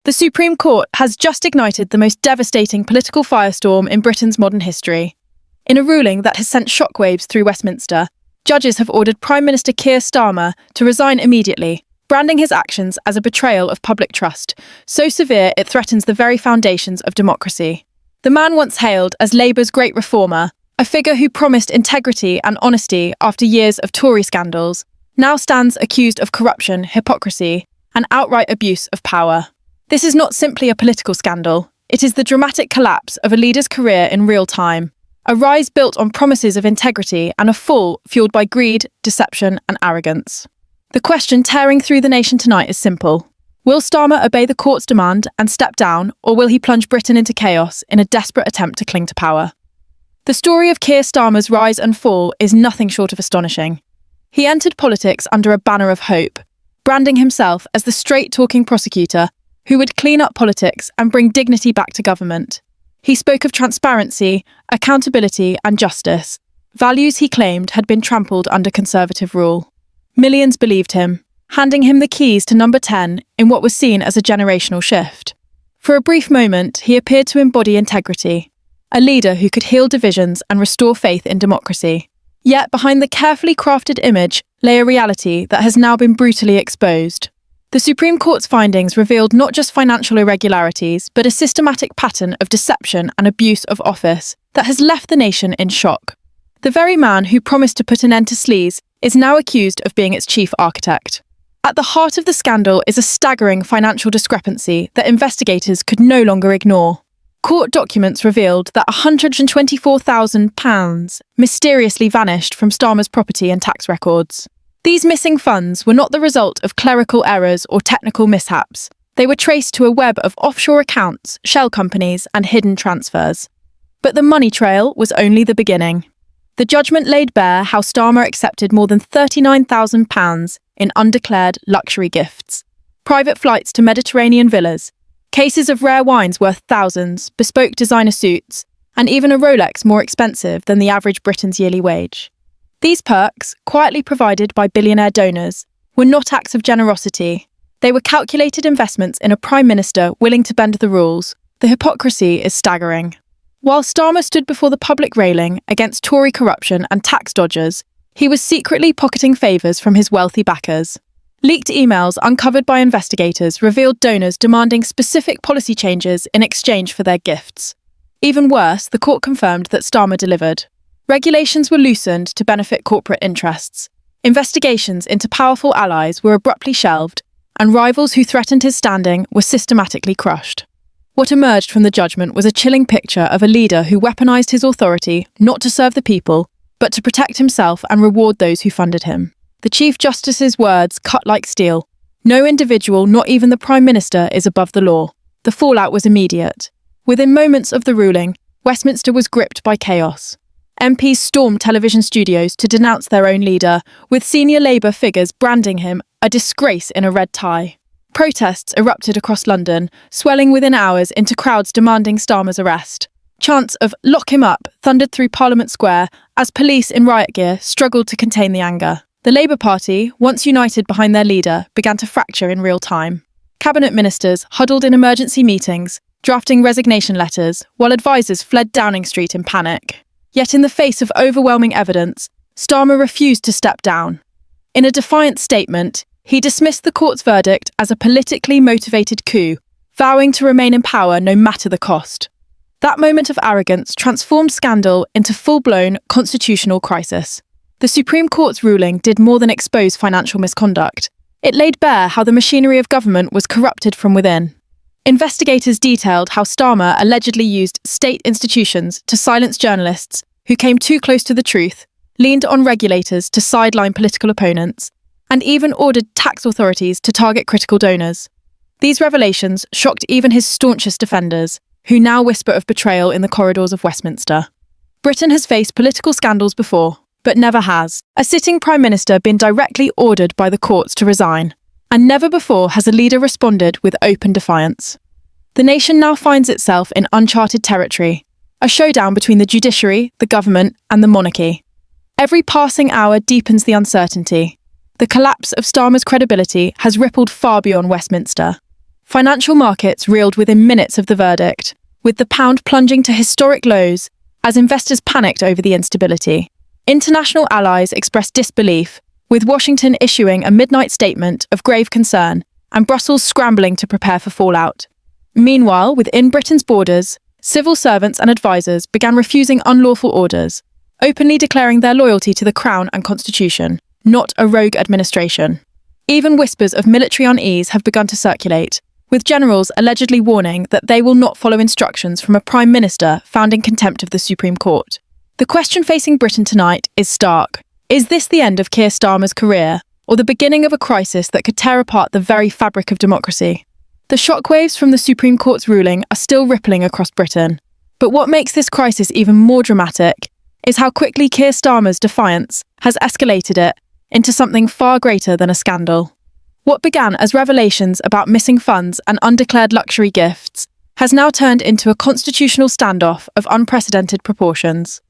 The Supreme Court has just ignited the most devastating political firestorm in Britain's modern history. In a ruling that has sent shockwaves through Westminster, judges have ordered Prime Minister Keir Starmer to resign immediately, branding his actions as a betrayal of public trust, so severe it threatens the very foundations of democracy. The man once hailed as Labour's great reformer, a figure who promised integrity and honesty after years of Tory scandals, now stands accused of corruption, hypocrisy, and outright abuse of power. This is not simply a political scandal, it is the dramatic collapse of a leader's career in real time, a rise built on promises of integrity and a fall fueled by greed, deception and arrogance. The question tearing through the nation tonight is simple. Will Starmer obey the court's demand and step down, or will he plunge Britain into chaos in a desperate attempt to cling to power? The story of Keir Starmer's rise and fall is nothing short of astonishing. He entered politics under a banner of hope, branding himself as the straight-talking prosecutor who would clean up politics and bring dignity back to government. He spoke of transparency, accountability and justice, values he claimed had been trampled under Conservative rule. Millions believed him, handing him the keys to number 10 in what was seen as a generational shift. For a brief moment, he appeared to embody integrity, a leader who could heal divisions and restore faith in democracy. Yet behind the carefully crafted image lay a reality that has now been brutally exposed. The Supreme Court's findings revealed not just financial irregularities, but a systematic pattern of deception and abuse of office that has left the nation in shock. The very man who promised to put an end to sleaze is now accused of being its chief architect. At the heart of the scandal is a staggering financial discrepancy that investigators could no longer ignore. Court documents revealed that £124,000 mysteriously vanished from Starmer's property and tax records. These missing funds were not the result of clerical errors or technical mishaps. They were traced to a web of offshore accounts, shell companies, and hidden transfers. But the money trail was only the beginning. The judgment laid bare how Starmer accepted more than £39,000 in undeclared luxury gifts, private flights to Mediterranean villas, cases of rare wines worth thousands, bespoke designer suits, and even a Rolex more expensive than the average Briton's yearly wage. These perks, quietly provided by billionaire donors, were not acts of generosity. They were calculated investments in a prime minister willing to bend the rules. The hypocrisy is staggering. While Starmer stood before the public railing against Tory corruption and tax dodgers, he was secretly pocketing favours from his wealthy backers. Leaked emails uncovered by investigators revealed donors demanding specific policy changes in exchange for their gifts. Even worse, the court confirmed that Starmer delivered. Regulations were loosened to benefit corporate interests. Investigations into powerful allies were abruptly shelved, and rivals who threatened his standing were systematically crushed. What emerged from the judgment was a chilling picture of a leader who weaponized his authority not to serve the people, but to protect himself and reward those who funded him. The Chief Justice's words cut like steel. No individual, not even the Prime Minister, is above the law. The fallout was immediate. Within moments of the ruling, Westminster was gripped by chaos. MPs stormed television studios to denounce their own leader, with senior Labour figures branding him a disgrace in a red tie. Protests erupted across London, swelling within hours into crowds demanding Starmer's arrest. Chants of "lock him up" thundered through Parliament Square as police in riot gear struggled to contain the anger. The Labour Party, once united behind their leader, began to fracture in real time. Cabinet ministers huddled in emergency meetings, drafting resignation letters, while advisers fled Downing Street in panic. Yet in the face of overwhelming evidence, Starmer refused to step down. In a defiant statement, he dismissed the court's verdict as a politically motivated coup, vowing to remain in power no matter the cost. That moment of arrogance transformed scandal into full-blown constitutional crisis. The Supreme Court's ruling did more than expose financial misconduct. It laid bare how the machinery of government was corrupted from within. Investigators detailed how Starmer allegedly used state institutions to silence journalists who came too close to the truth, leaned on regulators to sideline political opponents, and even ordered tax authorities to target critical donors. These revelations shocked even his staunchest defenders, who now whisper of betrayal in the corridors of Westminster. Britain has faced political scandals before, but never has a sitting Prime Minister been directly ordered by the courts to resign. And never before has a leader responded with open defiance. The nation now finds itself in uncharted territory, a showdown between the judiciary, the government, and the monarchy. Every passing hour deepens the uncertainty. The collapse of Starmer's credibility has rippled far beyond Westminster. Financial markets reeled within minutes of the verdict, with the pound plunging to historic lows as investors panicked over the instability. International allies expressed disbelief, with Washington issuing a midnight statement of grave concern and Brussels scrambling to prepare for fallout. Meanwhile, within Britain's borders, civil servants and advisors began refusing unlawful orders, openly declaring their loyalty to the Crown and Constitution, not a rogue administration. Even whispers of military unease have begun to circulate, with generals allegedly warning that they will not follow instructions from a Prime Minister found in contempt of the Supreme Court. The question facing Britain tonight is stark. Is this the end of Keir Starmer's career, or the beginning of a crisis that could tear apart the very fabric of democracy? The shockwaves from the Supreme Court's ruling are still rippling across Britain. But what makes this crisis even more dramatic is how quickly Keir Starmer's defiance has escalated it into something far greater than a scandal. What began as revelations about missing funds and undeclared luxury gifts has now turned into a constitutional standoff of unprecedented proportions.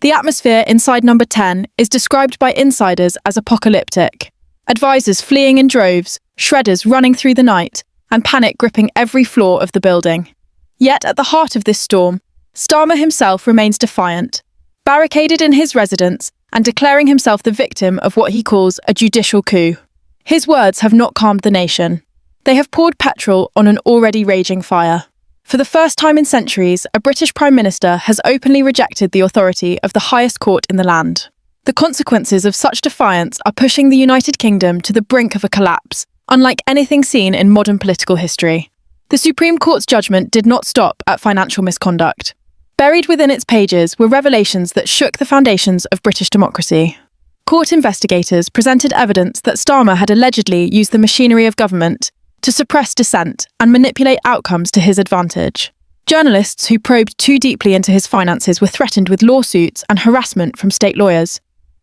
The atmosphere inside Number 10 is described by insiders as apocalyptic. Advisors fleeing in droves, shredders running through the night, and panic gripping every floor of the building. Yet at the heart of this storm, Starmer himself remains defiant, barricaded in his residence and declaring himself the victim of what he calls a judicial coup. His words have not calmed the nation. They have poured petrol on an already raging fire. For the first time in centuries, a British Prime Minister has openly rejected the authority of the highest court in the land. The consequences of such defiance are pushing the United Kingdom to the brink of a collapse, unlike anything seen in modern political history. The Supreme Court's judgment did not stop at financial misconduct. Buried within its pages were revelations that shook the foundations of British democracy. Court investigators presented evidence that Starmer had allegedly used the machinery of government to suppress dissent and manipulate outcomes to his advantage. Journalists who probed too deeply into his finances were threatened with lawsuits and harassment from state lawyers.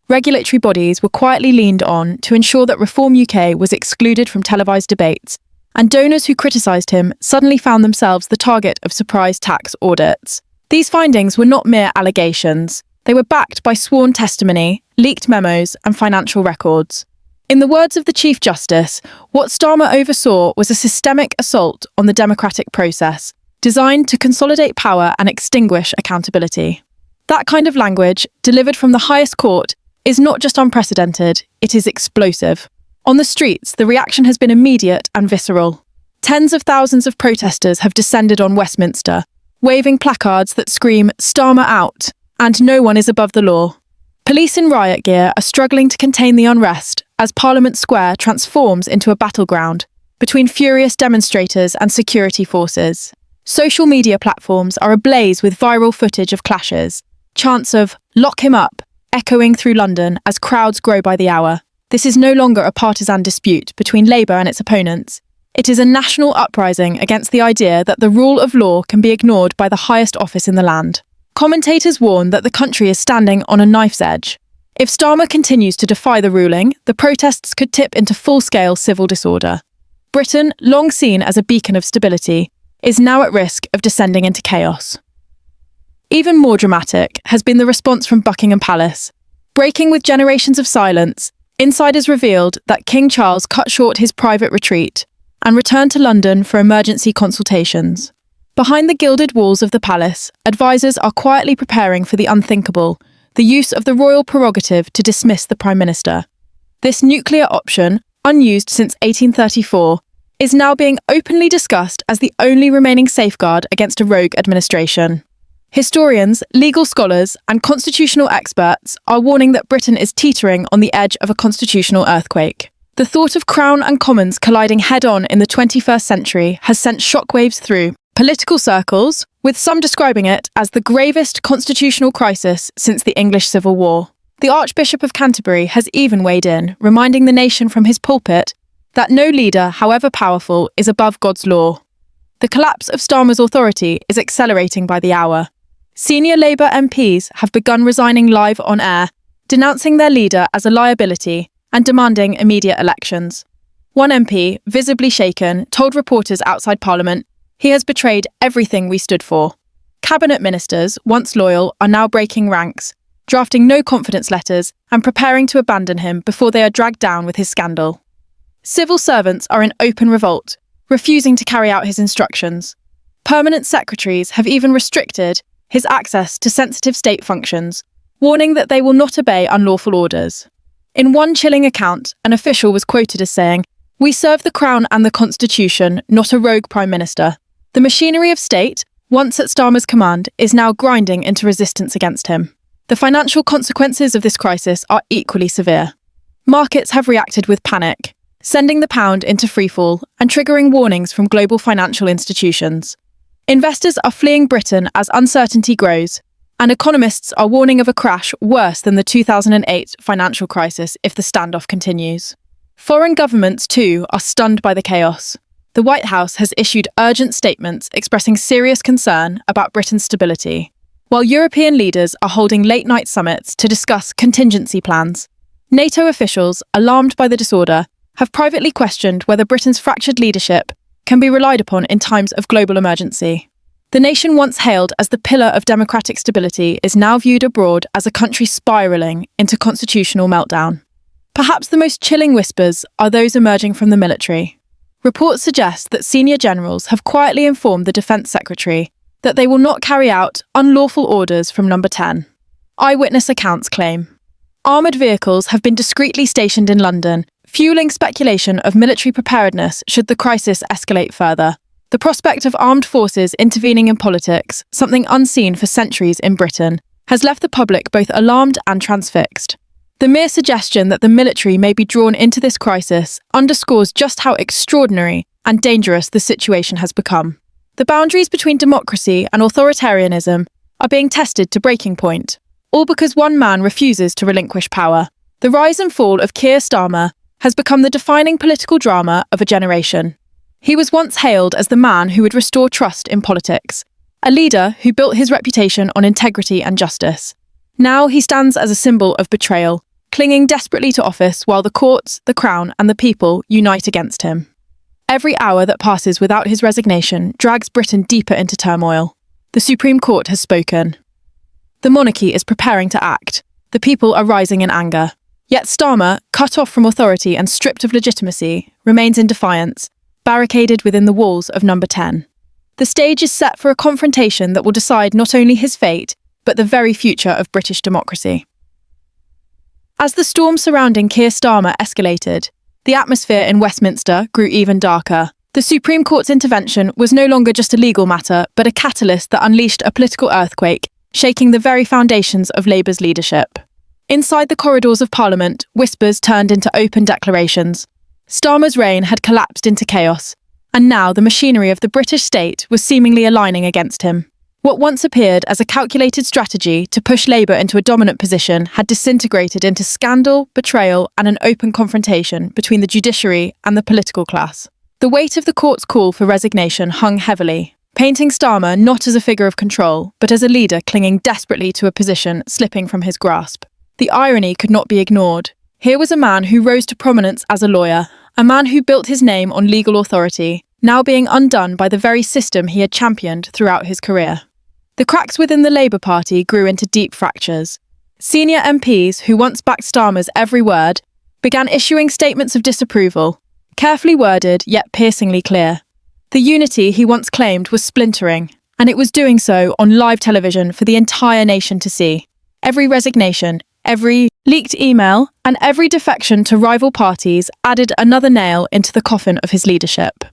Regulatory bodies were quietly leaned on to ensure that Reform UK was excluded from televised debates, and donors who criticised him suddenly found themselves the target of surprise tax audits. These findings were not mere allegations. They were backed by sworn testimony, leaked memos, and financial records. In the words of the Chief Justice, what Starmer oversaw was a systemic assault on the democratic process, designed to consolidate power and extinguish accountability. That kind of language, delivered from the highest court, is not just unprecedented, it is explosive. On the streets, the reaction has been immediate and visceral. Tens of thousands of protesters have descended on Westminster, waving placards that scream, "Starmer out," and "No one is above the law." Police in riot gear are struggling to contain the unrest as Parliament Square transforms into a battleground between furious demonstrators and security forces. Social media platforms are ablaze with viral footage of clashes, chants of "Lock him up" echoing through London as crowds grow by the hour. This is no longer a partisan dispute between Labour and its opponents. It is a national uprising against the idea that the rule of law can be ignored by the highest office in the land. Commentators warn that the country is standing on a knife's edge. If Starmer continues to defy the ruling, the protests could tip into full-scale civil disorder. Britain, long seen as a beacon of stability, is now at risk of descending into chaos. Even more dramatic has been the response from Buckingham Palace. Breaking with generations of silence, insiders revealed that King Charles cut short his private retreat and returned to London for emergency consultations. Behind the gilded walls of the palace, advisors are quietly preparing for the unthinkable, the use of the royal prerogative to dismiss the Prime Minister. This nuclear option, unused since 1834, is now being openly discussed as the only remaining safeguard against a rogue administration. Historians, legal scholars, and constitutional experts are warning that Britain is teetering on the edge of a constitutional earthquake. The thought of Crown and Commons colliding head-on in the 21st century has sent shockwaves through political circles, with some describing it as the gravest constitutional crisis since the English Civil War. The Archbishop of Canterbury has even weighed in, reminding the nation from his pulpit that no leader, however powerful, is above God's law. The collapse of Starmer's authority is accelerating by the hour. Senior Labour MPs have begun resigning live on air, denouncing their leader as a liability and demanding immediate elections. One MP, visibly shaken, told reporters outside Parliament, "He has betrayed everything we stood for." Cabinet ministers, once loyal, are now breaking ranks, drafting no-confidence letters and preparing to abandon him before they are dragged down with his scandal. Civil servants are in open revolt, refusing to carry out his instructions. Permanent secretaries have even restricted his access to sensitive state functions, warning that they will not obey unlawful orders. In one chilling account, an official was quoted as saying, "We serve the Crown and the Constitution, not a rogue Prime Minister." The machinery of state, once at Starmer's command, is now grinding into resistance against him. The financial consequences of this crisis are equally severe. Markets have reacted with panic, sending the pound into freefall and triggering warnings from global financial institutions. Investors are fleeing Britain as uncertainty grows, and economists are warning of a crash worse than the 2008 financial crisis if the standoff continues. Foreign governments, too, are stunned by the chaos. The White House has issued urgent statements expressing serious concern about Britain's stability, while European leaders are holding late-night summits to discuss contingency plans. NATO officials, alarmed by the disorder, have privately questioned whether Britain's fractured leadership can be relied upon in times of global emergency. The nation once hailed as the pillar of democratic stability is now viewed abroad as a country spiralling into constitutional meltdown. Perhaps the most chilling whispers are those emerging from the military. Reports suggest that senior generals have quietly informed the Defence Secretary that they will not carry out unlawful orders from Number 10. Eyewitness accounts claim armoured vehicles have been discreetly stationed in London, fueling speculation of military preparedness should the crisis escalate further. The prospect of armed forces intervening in politics, something unseen for centuries in Britain, has left the public both alarmed and transfixed. The mere suggestion that the military may be drawn into this crisis underscores just how extraordinary and dangerous the situation has become. The boundaries between democracy and authoritarianism are being tested to breaking point, all because one man refuses to relinquish power. The rise and fall of Keir Starmer has become the defining political drama of a generation. He was once hailed as the man who would restore trust in politics, a leader who built his reputation on integrity and justice. Now he stands as a symbol of betrayal, clinging desperately to office while the courts, the Crown, and the people unite against him. Every hour that passes without his resignation drags Britain deeper into turmoil. The Supreme Court has spoken. The monarchy is preparing to act. The people are rising in anger. Yet Starmer, cut off from authority and stripped of legitimacy, remains in defiance, barricaded within the walls of Number 10. The stage is set for a confrontation that will decide not only his fate, but the very future of British democracy. As the storm surrounding Keir Starmer escalated, the atmosphere in Westminster grew even darker. The Supreme Court's intervention was no longer just a legal matter, but a catalyst that unleashed a political earthquake, shaking the very foundations of Labour's leadership. Inside the corridors of Parliament, whispers turned into open declarations. Starmer's reign had collapsed into chaos, and now the machinery of the British state was seemingly aligning against him. What once appeared as a calculated strategy to push Labour into a dominant position had disintegrated into scandal, betrayal, and an open confrontation between the judiciary and the political class. The weight of the court's call for resignation hung heavily, painting Starmer not as a figure of control, but as a leader clinging desperately to a position slipping from his grasp. The irony could not be ignored. Here was a man who rose to prominence as a lawyer, a man who built his name on legal authority, now being undone by the very system he had championed throughout his career. The cracks within the Labour Party grew into deep fractures. Senior MPs, who once backed Starmer's every word, began issuing statements of disapproval, carefully worded yet piercingly clear. The unity he once claimed was splintering, and it was doing so on live television for the entire nation to see. Every resignation, every leaked email, and every defection to rival parties added another nail into the coffin of his leadership.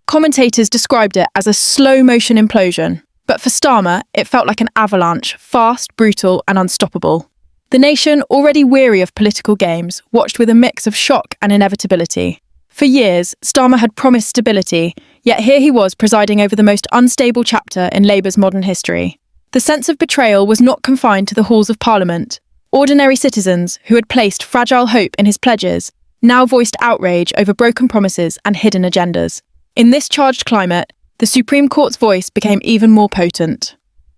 Commentators described it as a slow-motion implosion, but for Starmer, it felt like an avalanche, fast, brutal, and unstoppable. The nation, already weary of political games, watched with a mix of shock and inevitability. For years, Starmer had promised stability, yet here he was presiding over the most unstable chapter in Labour's modern history. The sense of betrayal was not confined to the halls of Parliament. Ordinary citizens, who had placed fragile hope in his pledges, now voiced outrage over broken promises and hidden agendas. In this charged climate, the Supreme Court's voice became even more potent.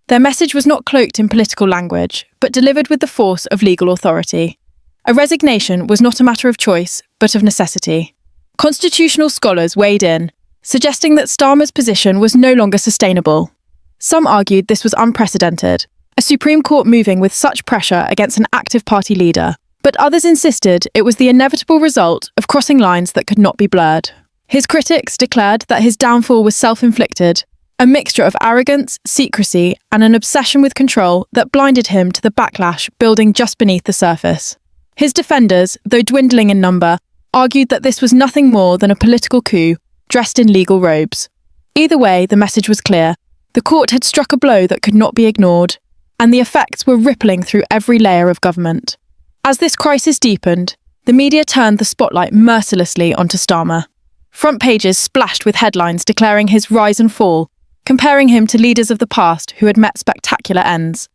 Their message was not cloaked in political language, but delivered with the force of legal authority. A resignation was not a matter of choice, but of necessity. Constitutional scholars weighed in, suggesting that Starmer's position was no longer sustainable. Some argued this was unprecedented, a Supreme Court moving with such pressure against an active party leader, but others insisted it was the inevitable result of crossing lines that could not be blurred. His critics declared that his downfall was self-inflicted, a mixture of arrogance, secrecy, and an obsession with control that blinded him to the backlash building just beneath the surface. His defenders, though dwindling in number, argued that this was nothing more than a political coup dressed in legal robes. Either way, the message was clear. The court had struck a blow that could not be ignored, and the effects were rippling through every layer of government. As this crisis deepened, the media turned the spotlight mercilessly onto Starmer. Front pages splashed with headlines declaring his rise and fall, comparing him to leaders of the past who had met spectacular ends.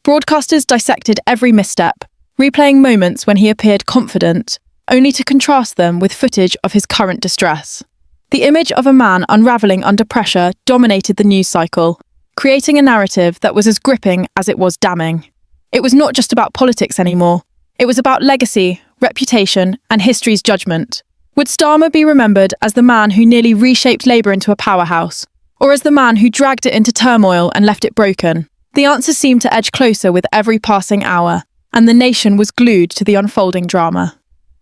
Broadcasters dissected every misstep, replaying moments when he appeared confident, only to contrast them with footage of his current distress. The image of a man unraveling under pressure dominated the news cycle, creating a narrative that was as gripping as it was damning. It was not just about politics anymore. It was about legacy, reputation, and history's judgment. Would Starmer be remembered as the man who nearly reshaped Labour into a powerhouse, or as the man who dragged it into turmoil and left it broken? The answer seemed to edge closer with every passing hour, and the nation was glued to the unfolding drama.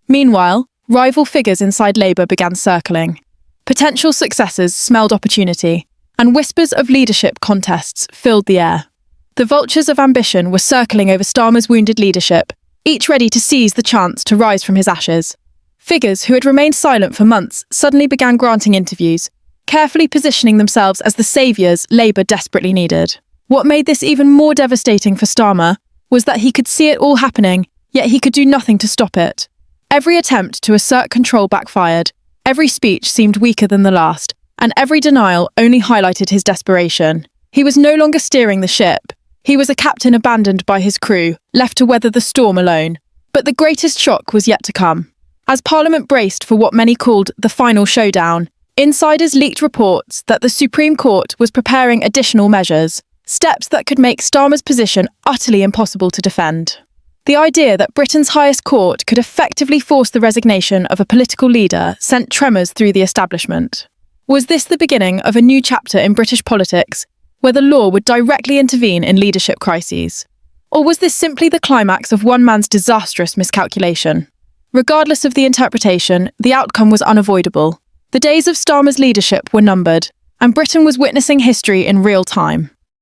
Meanwhile, rival figures inside Labour began circling. Potential successors smelled opportunity, and whispers of leadership contests filled the air. The vultures of ambition were circling over Starmer's wounded leadership, each ready to seize the chance to rise from his ashes. Figures who had remained silent for months suddenly began granting interviews, carefully positioning themselves as the saviours Labour desperately needed. What made this even more devastating for Starmer was that he could see it all happening, yet he could do nothing to stop it. Every attempt to assert control backfired, every speech seemed weaker than the last, and every denial only highlighted his desperation. He was no longer steering the ship. He was a captain abandoned by his crew, left to weather the storm alone. But the greatest shock was yet to come. As Parliament braced for what many called the final showdown, insiders leaked reports that the Supreme Court was preparing additional measures, steps that could make Starmer's position utterly impossible to defend. The idea that Britain's highest court could effectively force the resignation of a political leader sent tremors through the establishment. Was this the beginning of a new chapter in British politics, where the law would directly intervene in leadership crises? Or was this simply the climax of one man's disastrous miscalculation? Regardless of the interpretation, the outcome was unavoidable. The days of Starmer's leadership were numbered, and Britain was witnessing history in real time.